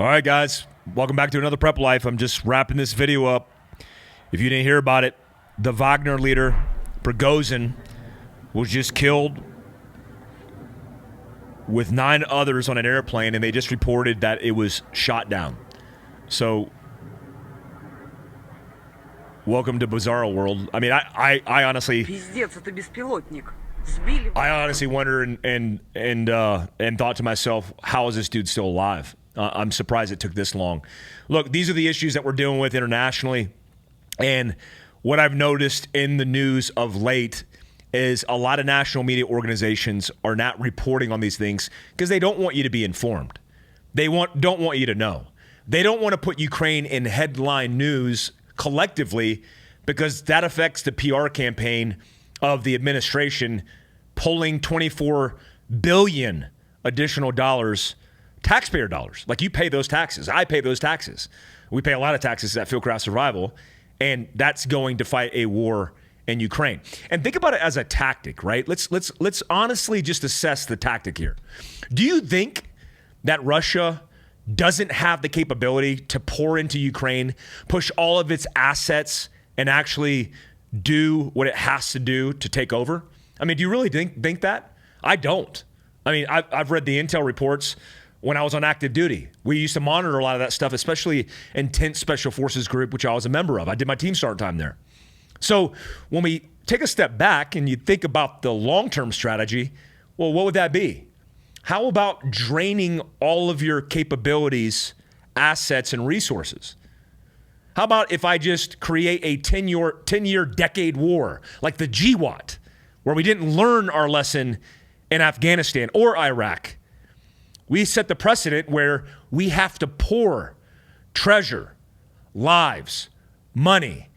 All right, guys, welcome back to another Prep Life. I'm just wrapping this video up. If you didn't hear about it, the Wagner leader, Prigozhin, was just killed with 9 others on an airplane, and they just reported that it was shot down. So, welcome to Bizarro World. I mean, I honestly... Пиздец, это беспилотник. I honestly wonder and thought to myself, how is this dude still alive? I'm surprised it took this long. Look, these are the issues that we're dealing with internationally. And what I've noticed in the news of late is a lot of national media organizations are not reporting on these things because they don't want you to be informed. They don't want you to know. They don't want to put Ukraine in headline news collectively because that affects the PR campaign of the administration pulling $24 billion additional dollars, taxpayer dollars. Like, you pay those taxes. I pay those taxes. We pay a lot of taxes at Fieldcraft Survival, and that's going to fight a war in Ukraine. And think about it as a tactic, right? Let's honestly just assess the tactic here. Do you think that Russia doesn't have the capability to pour into Ukraine, push all of its assets, and actually do what it has to do to take over? I mean, do you really think that? I don't. I mean, I've read the intel reports when I was on active duty. We used to monitor a lot of that stuff, especially Intense Special Forces Group, which I was a member of. I did my team start time there. So when we take a step back and you think about the long-term strategy, well, what would that be? How about draining all of your capabilities, assets, and resources? How about if I just create a 10-year decade war like the GWAT, where we didn't learn our lesson in Afghanistan or Iraq? We set the precedent where we have to pour treasure, lives, money,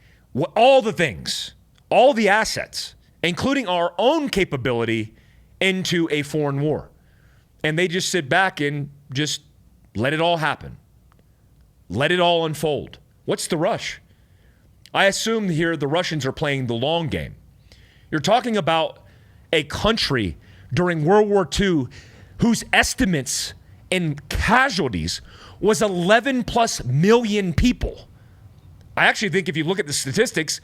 all the things, all the assets, including our own capability, into a foreign war. And they just sit back and just let it all happen. Let it all unfold. What's the rush? I assume here the Russians are playing the long game. You're talking about a country during World War II whose estimates in casualties was 11 plus million people. I actually think if you look at the statistics,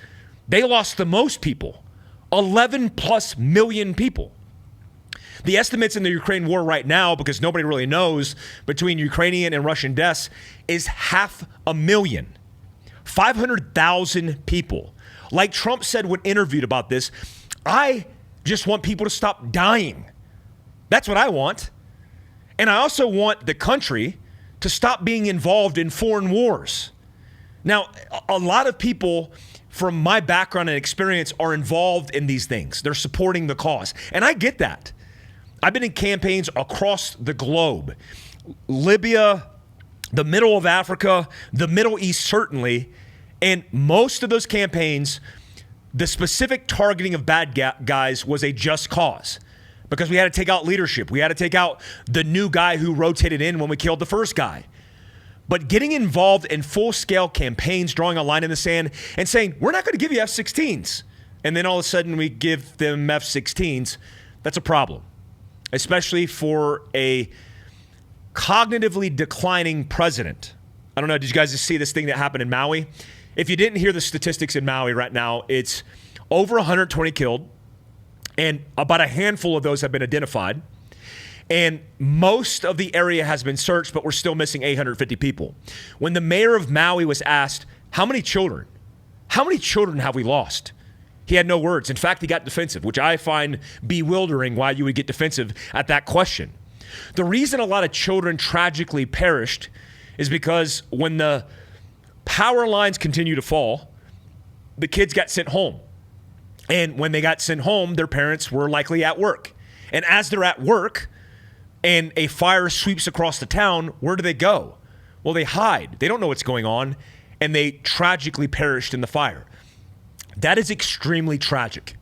they lost the most people, 11 plus million people. The estimates in the Ukraine war right now, because nobody really knows, between Ukrainian and Russian deaths is 500,000. 500,000 people. Like Trump said when interviewed about this, I just want people to stop dying. That's what I want. And I also want the country to stop being involved in foreign wars. Now, a lot of people from my background and experience are involved in these things. They're supporting the cause. And I get that. I've been in campaigns across the globe. Libya, the middle of Africa, the Middle East certainly. And most of those campaigns, the specific targeting of bad guys was a just cause, because we had to take out leadership. We had to take out the new guy who rotated in when we killed the first guy. But getting involved in full-scale campaigns, drawing a line in the sand and saying, we're not going to give you F-16s, and then all of a sudden we give them F-16s, that's a problem, especially for a cognitively declining president. I don't know, did you guys just see this thing that happened in Maui? If you didn't hear the statistics in Maui right now, it's over 120 killed, and about a handful of those have been identified. And most of the area has been searched, but we're still missing 850 people. When the mayor of Maui was asked, how many children have we lost? He had no words. In fact, he got defensive, which I find bewildering why you would get defensive at that question. The reason a lot of children tragically perished is because when the power lines continue to fall, the kids got sent home. And when they got sent home, their parents were likely at work. And as they're at work and a fire sweeps across the town, where do they go? Well, they hide. They don't know what's going on, and they tragically perished in the fire. That is extremely tragic.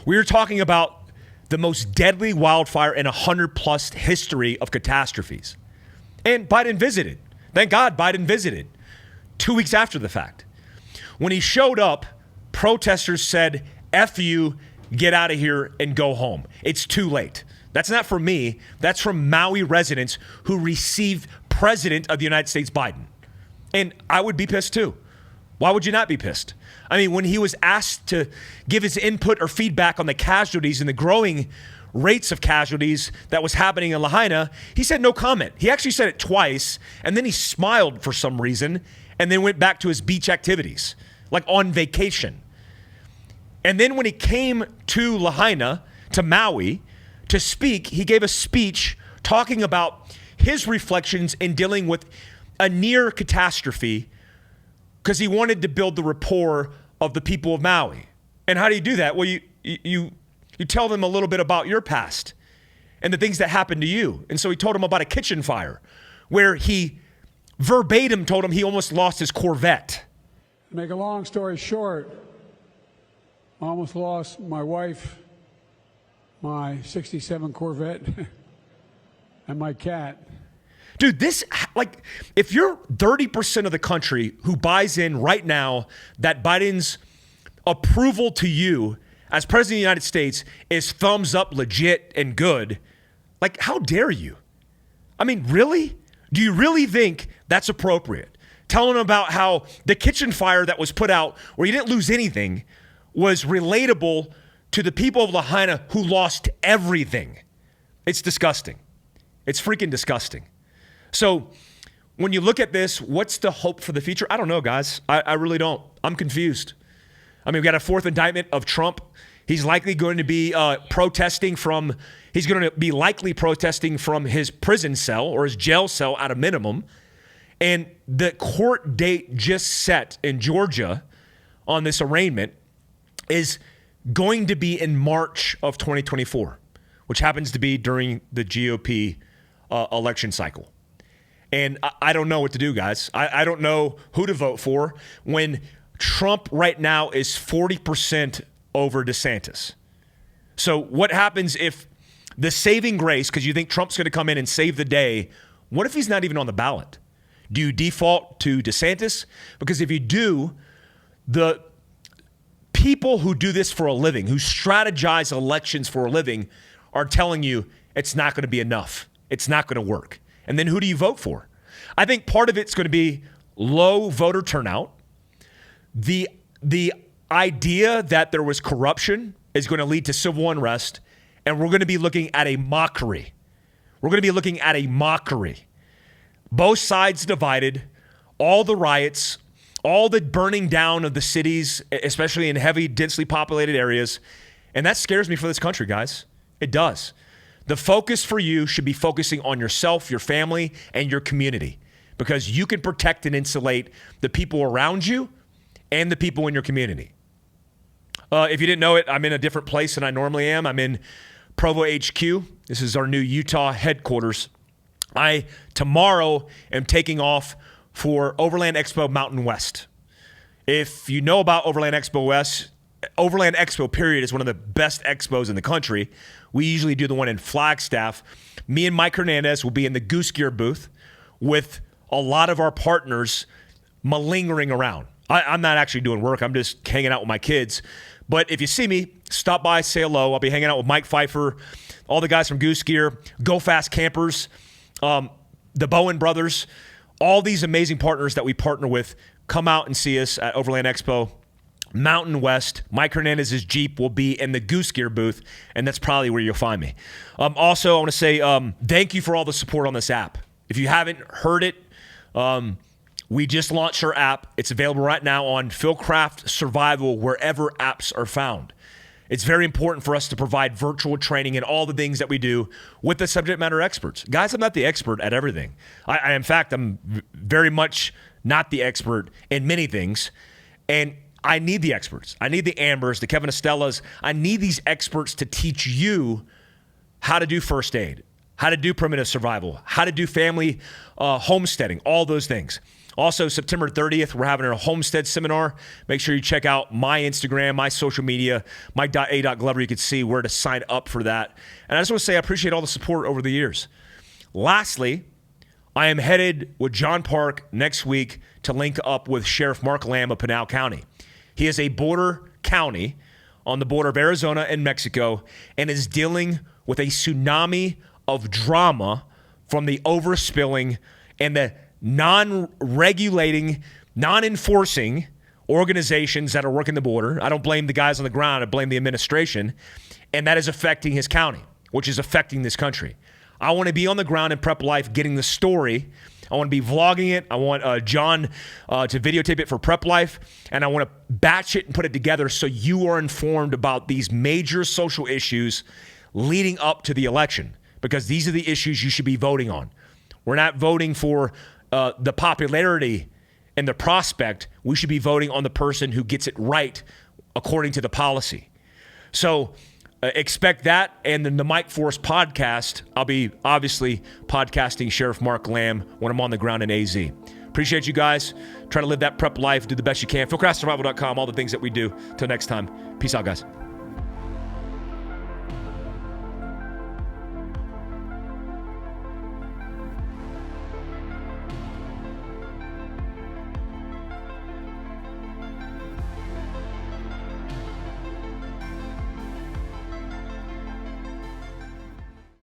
We are talking about the most deadly wildfire in 100-plus history of catastrophes. And Biden visited. Thank God Biden visited 2 weeks after the fact. When he showed up, protesters said, F you, get out of here and go home. It's too late. That's not from me. That's from Maui residents who received President of the United States, Biden. And I would be pissed too. Why would you not be pissed? I mean, when he was asked to give his input or feedback on the casualties and the growing rates of casualties that was happening in Lahaina, he said no comment. He actually said it twice, and then he smiled for some reason, and then went back to his beach activities, like on vacation. And then when he came to Lahaina, to Maui, to speak, he gave a speech talking about his reflections in dealing with a near catastrophe because he wanted to build the rapport of the people of Maui. And how do you do that? Well, you tell them a little bit about your past and the things that happened to you. And so he told him about a kitchen fire where he verbatim told him he almost lost his Corvette. To make a long story short, I almost lost my wife, my 67 Corvette, and my cat. Dude, this, like, if you're 30% of the country who buys in right now that Biden's approval to you as president of the United States is thumbs up, legit, and good, like, how dare you? I mean, really? Do you really think that's appropriate? Telling them about how the kitchen fire that was put out, where you didn't lose anything, was relatable to the people of Lahaina who lost everything. It's disgusting. It's freaking disgusting. So when you look at this, what's the hope for the future? I don't know, guys. I really don't. I'm confused. I mean, we got a fourth indictment of Trump. He's likely going to be protesting from his prison cell or his jail cell at a minimum. And the court date just set in Georgia on this arraignment is going to be in March of 2024, which happens to be during the GOP election cycle. And I don't know what to do, guys. I don't know who to vote for when Trump right now is 40% over DeSantis. So what happens if the saving grace, because you think Trump's going to come in and save the day, what if he's not even on the ballot? Do you default to DeSantis? Because if you do, the people who do this for a living, who strategize elections for a living, are telling you it's not going to be enough. It's not going to work. And then who do you vote for? I think part of it's going to be low voter turnout. The idea that there was corruption is going to lead to civil unrest, and we're going to be looking at a mockery. Both sides divided, all the riots, all the burning down of the cities, especially in heavy, densely populated areas. And that scares me for this country, guys. It does. The focus for you should be focusing on yourself, your family, and your community, because you can protect and insulate the people around you and the people in your community. If you didn't know it, I'm in a different place than I normally am. I'm in Provo HQ. This is our new Utah headquarters. I, tomorrow, am taking off for Overland Expo Mountain West. If you know about Overland Expo West, Overland Expo, period, is one of the best expos in the country. We usually do the one in Flagstaff. Me and Mike Hernandez will be in the Goose Gear booth with a lot of our partners malingering around. I'm not actually doing work. I'm just hanging out with my kids. But if you see me, stop by, say hello. I'll be hanging out with Mike Pfeiffer, all the guys from Goose Gear, Go Fast Campers, the Bowen brothers, all these amazing partners that we partner with. Come out and see us at Overland Expo Mountain West. Mike Hernandez's Jeep will be in the Goose Gear booth, and that's probably where you'll find me. Also, I want to say thank you for all the support on this app. If you haven't heard it, we just launched our app. It's available right now on Fieldcraft Survival, wherever apps are found. It's very important for us to provide virtual training and all the things that we do with the subject matter experts. Guys, I'm not the expert at everything. In fact, I'm very much not the expert in many things. And I need the experts. I need the Ambers, the Kevin Estellas. I need these experts to teach you how to do first aid, how to do primitive survival, how to do family homesteading, all those things. Also, September 30th, we're having a homestead seminar. Make sure you check out my Instagram, my social media, mike.a.glover. You can see where to sign up for that. And I just want to say I appreciate all the support over the years. Lastly, I am headed with John Park next week to link up with Sheriff Mark Lamb of Pinal County. He is a border county on the border of Arizona and Mexico and is dealing with a tsunami of drama from the overspilling and the non-regulating, non-enforcing organizations that are working the border. I don't blame the guys on the ground. I blame the administration. And that is affecting his county, which is affecting this country. I want to be on the ground in Prep Life getting the story. I want to be vlogging it. I want John to videotape it for Prep Life. And I want to batch it and put it together so you are informed about these major social issues leading up to the election, because these are the issues you should be voting on. We're not voting for the popularity and the prospect. We should be voting on the person who gets it right according to the policy. So expect that. And then the Mike Force podcast, I'll be obviously podcasting Sheriff Mark Lamb when I'm on the ground in AZ. Appreciate you guys. Try to live that prep life, do the best you can. Fieldcraftsurvival.com, all the things that we do. Till next time, peace out, guys.